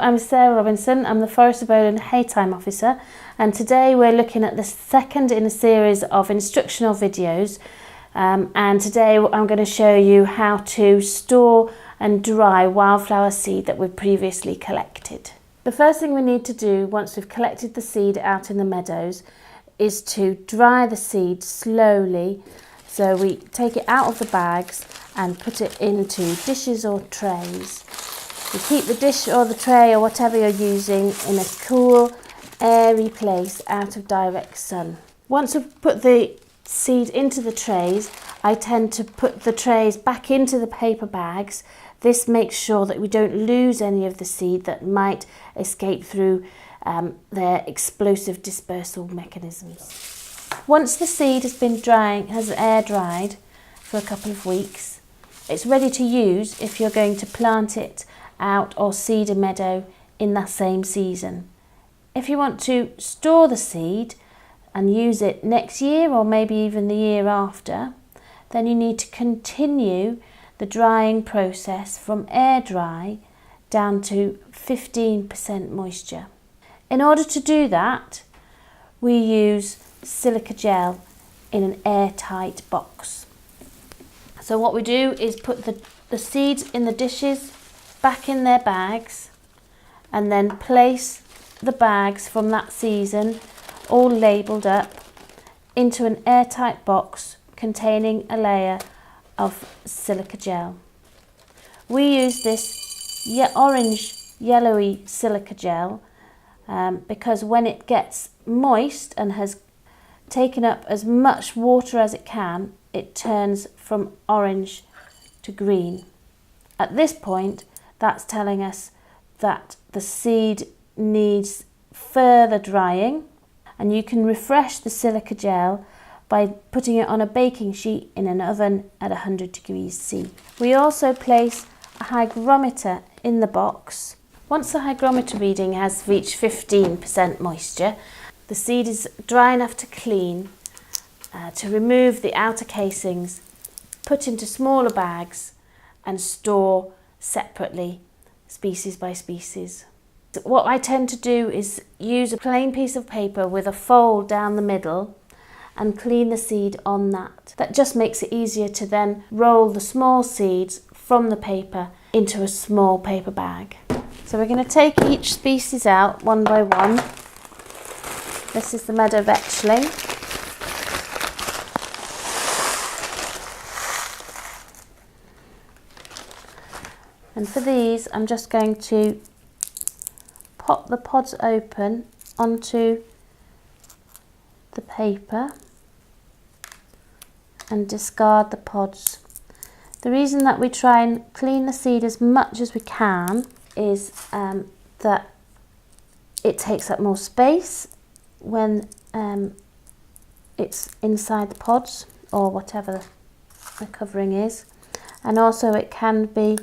I'm Sarah Robinson. I'm the Forest of Bowland Haytime Officer, and today we're looking at the second in a series of instructional videos, and today I'm going to show you how to store and dry wildflower seed that we've previously collected. The first thing we need to do once we've collected the seed out in the meadows is to dry the seed slowly. So we take it out of the bags and put it into dishes or trays. You keep the dish or the tray or whatever you're using in a cool, airy place out of direct sun. Once we've put the seed into the trays, I tend to put the trays back into the paper bags. This makes sure that we don't lose any of the seed that might escape through their explosive dispersal mechanisms. Once the seed has air dried for a couple of weeks, it's ready to use if you're going to plant it out or seed a meadow in that same season. If you want to store the seed and use it next year or maybe even the year after, then you need to continue the drying process from air dry down to 15% moisture. In order to do that, we use silica gel in an airtight box. So what we do is put the seeds in the dishes back in their bags, and then place the bags from that season, all labelled up, into an airtight box containing a layer of silica gel. We use this orange yellowy silica gel because when it gets moist and has taken up as much water as it can, it turns from orange to green. At this point, that's telling us that the seed needs further drying, and you can refresh the silica gel by putting it on a baking sheet in an oven at 100 degrees C. We also place a hygrometer in the box. Once the hygrometer reading has reached 15% moisture, the seed is dry enough to clean, to remove the outer casings, put into smaller bags and store separately, species by species. What I tend to do is use a plain piece of paper with a fold down the middle and clean the seed on that. That just makes it easier to then roll the small seeds from the paper into a small paper bag. So we're going to take each species out one by one. This is the meadow vetchling. And for these, I'm just going to pop the pods open onto the paper and discard the pods. The reason that we try and clean the seed as much as we can is that it takes up more space when it's inside the pods or whatever the covering is, and also it can be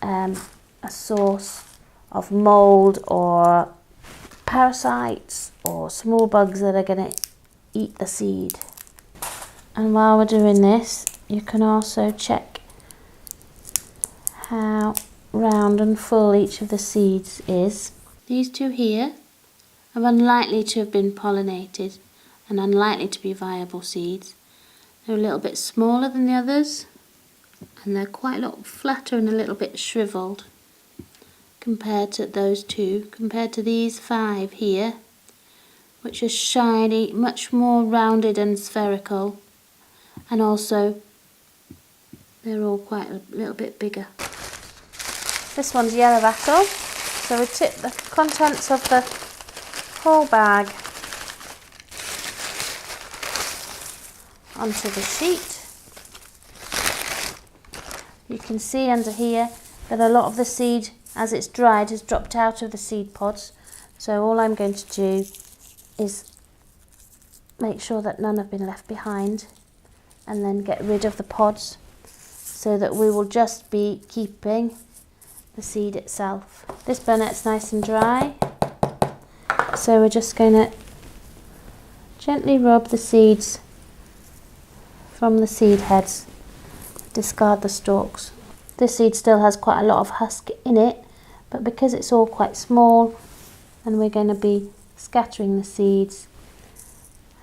a source of mould or parasites or small bugs that are going to eat the seed. And while we're doing this, you can also check how round and full each of the seeds is. These two here are unlikely to have been pollinated and unlikely to be viable seeds. They're a little bit smaller than the others, and they're quite a lot flatter and a little bit shriveled compared to those two, compared to these 5 here, which are shiny, much more rounded and spherical, and also they're all quite a little bit bigger. This one's yellow apple, so we tip the contents of the whole bag onto the sheet. You can see under here that a lot of the seed, as it's dried, has dropped out of the seed pods. So all I'm going to do is make sure that none have been left behind, and then get rid of the pods so that we will just be keeping the seed itself. This burnet's nice and dry, so we're just going to gently rub the seeds from the seed heads, discard the stalks. This seed still has quite a lot of husk in it, but because it's all quite small and we're going to be scattering the seeds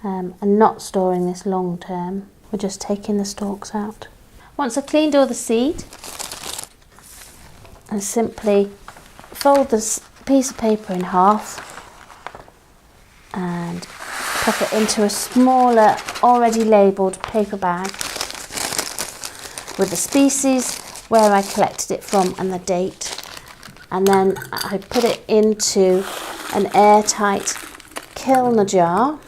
and not storing this long term, we're just taking the stalks out. Once I've cleaned all the seed, I simply fold this piece of paper in half and pop it into a smaller, already labelled paper bag with the species, where I collected it from and the date, and then I put it into an airtight kiln jar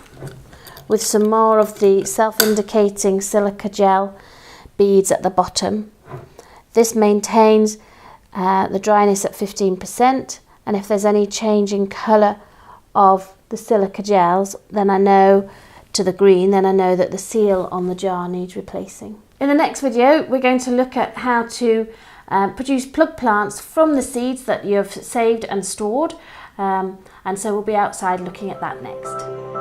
with some more of the self-indicating silica gel beads at the bottom. This maintains the dryness at 15%, and if there's any change in colour of the silica gels, then I know to the green, then I know that the seal on the jar needs replacing. In the next video, we're going to look at how to produce plug plants from the seeds that you've saved and stored, and so we'll be outside looking at that next.